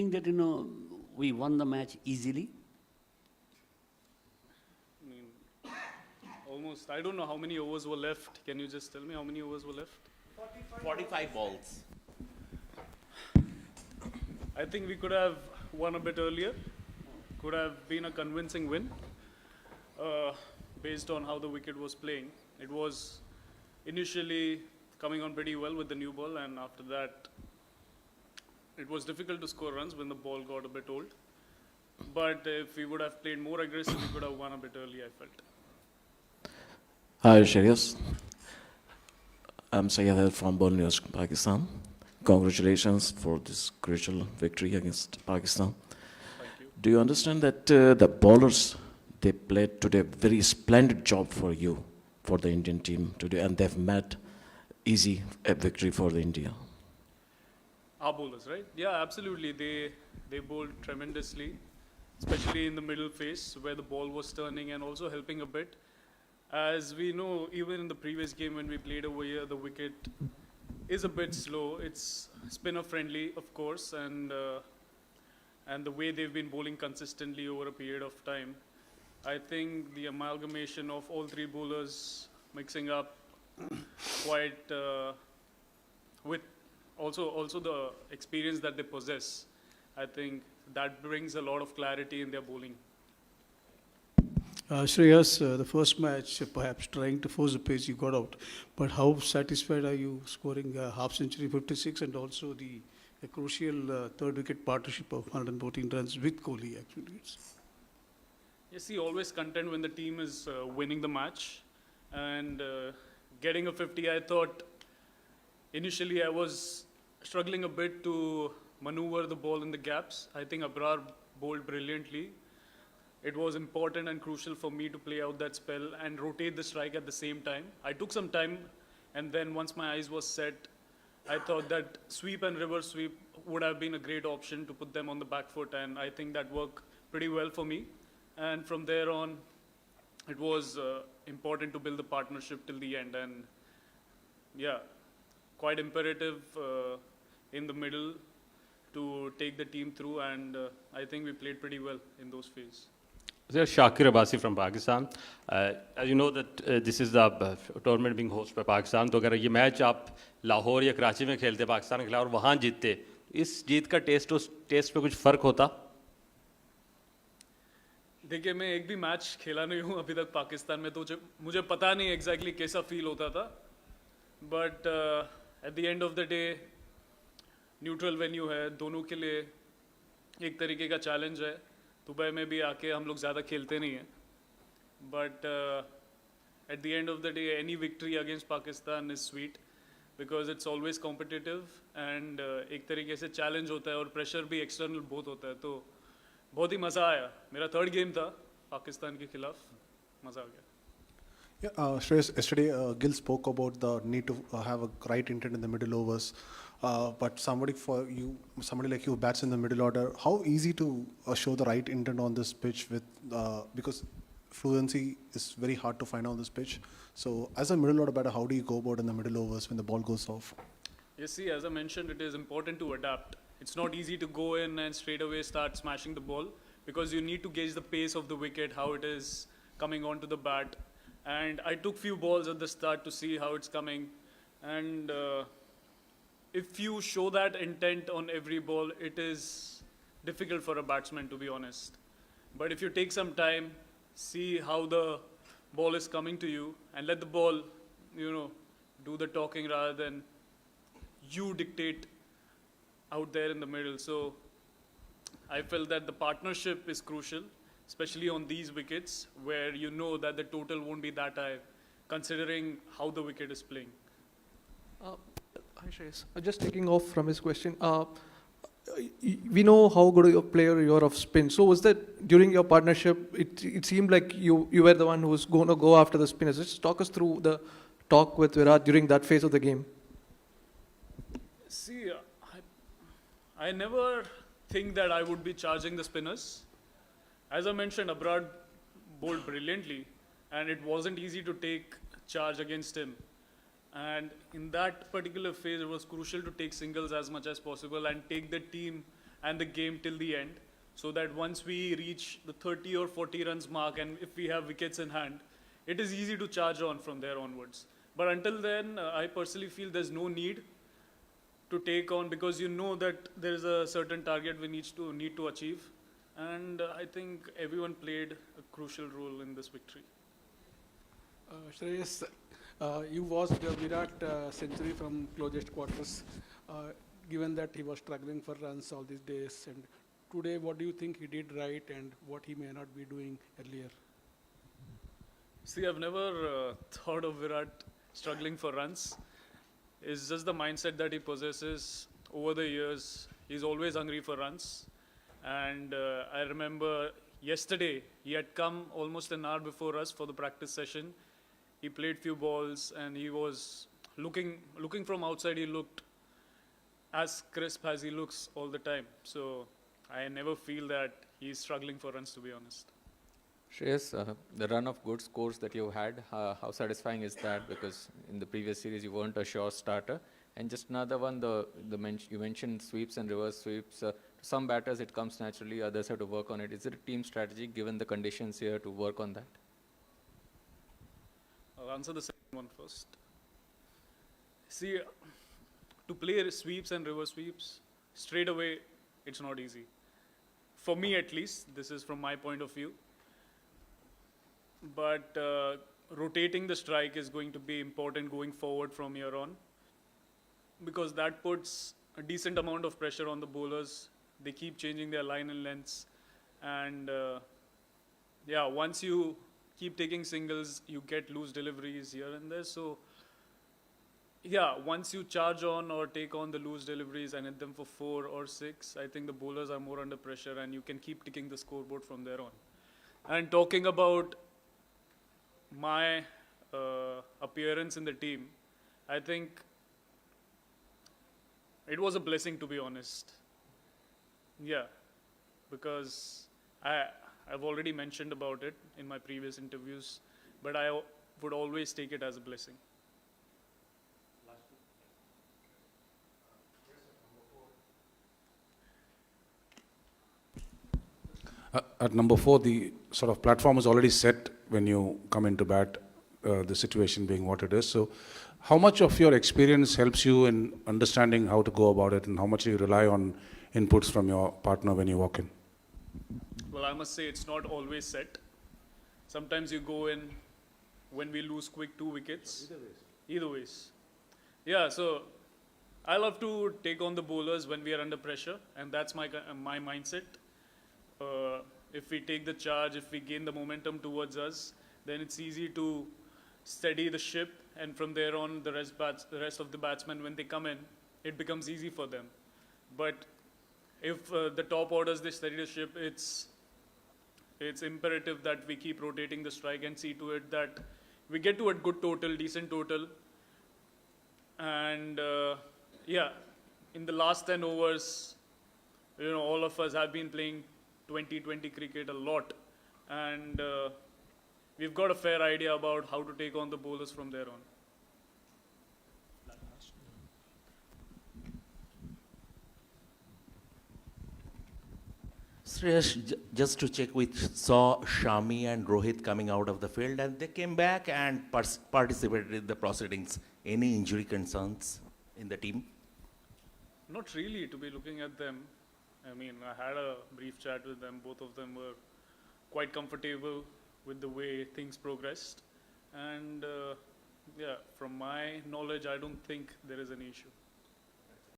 think that, we won the match easily. I mean, almost. I don't know how many overs were left. Can you just tell me how many overs were left? 45 balls. I think we could have won a bit earlier. Could have been a convincing win based on how the wicket was playing. It was initially coming on pretty well with the new ball, and after that, it was difficult to score runs when the ball got a bit old. But if we would have played more aggressive, we could have won a bit early, I felt. Hi, Shreyas. I'm Iyer India from Borneo, Pakistan. Congratulations for this crucial victory against Pakistan. Thank you. Do you understand that the bowlers, they played today a very splendid job for you, for the Indian team today, and they've made easy a victory for the India? Our bowlers, right? Yeah, absolutely. They bowled tremendously, especially in the middle phase where the ball was turning and also helping a bit. As we know, even in the previous game when we played over here, the wicket is a bit slow. It's spinner friendly, of course, and the way they've been bowling consistently over a period of time, I think the amalgamation of all three bowlers mixing up quite with also the experience that they possess, I think that brings a lot of clarity in their bowling. Shreyas, the first match, perhaps trying to force the pace, you got out. But how satisfied are you scoring a half century, 56, and also the crucial third wicket partnership of 114 runs with Kohli, actually? Yes, he always content when the team is winning the match. And getting a 50, I thought initially I was struggling a bit to maneuver the ball in the gaps. I think Abrar bowled brilliantly. It was important and crucial for me to play out that spell and rotate the strike at the same time. I took some time, and then once my eyes was set, I thought that sweep and reverse sweep would have been a great option to put them on the back foot, and I think that worked pretty well for me. And from there on, it was important to build the partnership till the end, and yeah, quite imperative in the middle to take the team through, and I think we played pretty well in those phases. Shakir Abbasi from Pakistan. As you know that this is the tournament being hosted by Pakistan. तो अगर ये match आप लाहौर या कराची में खेलते पाकिस्तान के खिलाफ और वहाँ जीतते, इस जीत का टेस्ट उस टेस्ट पे कुछ फ़र्क होता? देखिए, मैं एक भी मैच खेला नहीं हूँ अभी तक पाकिस्तान में, तो मुझे पता नहीं एग्जैक्टली कैसा फील होता था. But at the end of the day neutral venue है, दोनों के लिए एक तरीके का चैलेंज है. दुबई में भी आके हम लोग ज़्यादा खेलते नहीं हैं, but at the end of the day any victory against Pakistan is sweet because it's always competitive and एक तरीके से चैलेंज होता है और प्रेशर भी एक्सटर्नल बहुत होता है. तो बहुत ही मज़ा आया. मेरा थर्ड गेम था पाकिस्तान के खिलाफ, मज़ा आ गया. Yeah, Shreyas, yesterday Gil spoke about the need to have a right intent in the middle overs. But somebody like you bats in the middle order. How easy to show the right intent on this pitch because fluency is very hard to find on this pitch. So as a middle order batter, how do you go about in the middle overs when the ball goes off? Yes, see, as I mentioned, it is important to adapt. It's not easy to go in and straight away start smashing the ball because you need to gauge the pace of the wicket, how it is coming onto the bat. And I took few balls at the start to see how it's coming. And if you show that intent on every ball, it is difficult for a batsman, to be honest. But if you take some time, see how the ball is coming to you, and let the ball, do the talking rather than you dictate out there in the middle. So I felt that the partnership is crucial, especially on these wickets where you know that the total won't be that high considering how the wicket is playing. Hi Shreyas. Just taking off from his question. We know how good a player you are of spin. So was that during your partnership, it seemed like you were the one who was going to go after the spinners. Just talk us through the talk with Virat during that phase of the game. See, I never think that I would be charging the spinners. As I mentioned, Abrar bowled brilliantly, and it wasn't easy to take charge against him. And in that particular phase, it was crucial to take singles as much as possible and take the team and the game till the end, so that once we reach the 30 or 40 runs mark and if we have wickets in hand, it is easy to charge on from there onwards. But until then, I personally feel there's no need to take on, because you know that there is a certain target we need to achieve. And I think everyone played a crucial role in this victory. Shreyas, you watched Virat century from closest quarters, given that he was struggling for runs all these days. And today, what do you think he did right and what he may not be doing earlier? See, I've never thought of Virat struggling for runs. It's just the mindset that he possesses over the years. He's always hungry for runs. And I remember yesterday, he had come almost an hour before us for the practice session. He played few balls and he was looking from outside, he looked as crisp as he looks all the time. So I never feel that he's struggling for runs, to be honest. Shreyas, the run of good scores that you had, how satisfying is that? Because in the previous series you weren't a sure starter. And just another one, you mentioned sweeps and reverse sweeps. To some batters it comes naturally, others have to work on it. Is it a team strategy given the conditions here to work on that? I'll answer the second one first. See, to play sweeps and reverse sweeps straight away, it's not easy. For me at least, this is from my point of view. But rotating the strike is going to be important going forward from here on, because that puts a decent amount of pressure on the bowlers. They keep changing their line and lengths. And yeah, once you keep taking singles, you get loose deliveries here and there. So yeah, once you charge on or take on the loose deliveries and hit them for 4 or 6, I think the bowlers are more under pressure and you can keep ticking the scoreboard from there on. And talking about my appearance in the team, I think it was a blessing, to be honest. Yeah, because I've already mentioned about it in my previous interviews, but I would always take it as a blessing. At number 4, the sort of platform is already set when you come into bat, the situation being what it is. So how much of your experience helps you in understanding how to go about it, and how much do you rely on inputs from your partner when you walk in? Well, I must say it's not always set. Sometimes you go in when we lose quick 2 wickets. Either ways. Yeah, so I love to take on the bowlers when we are under pressure, and that's my mindset. If we take the charge, if we gain the momentum towards us, then it's easy to steady the ship, and from there on, the rest of the batsmen, when they come in, it becomes easy for them. But if the top orders, they steady the ship, it's imperative that we keep rotating the strike and see to it that we get to a good total, decent total. And yeah, in the last 10 overs, all of us have been playing 20-20 cricket a lot, and we've got a fair idea about how to take on the bowlers from there on. Shreyas, just to check, we saw Shami and Rohit coming out of the field and they came back and participated in the proceedings. Any injury concerns in the team? Not really, to be looking at them. I mean, I had a brief chat with them. Both of them were quite comfortable with the way things progressed. And yeah, from my knowledge, I don't think there is an issue.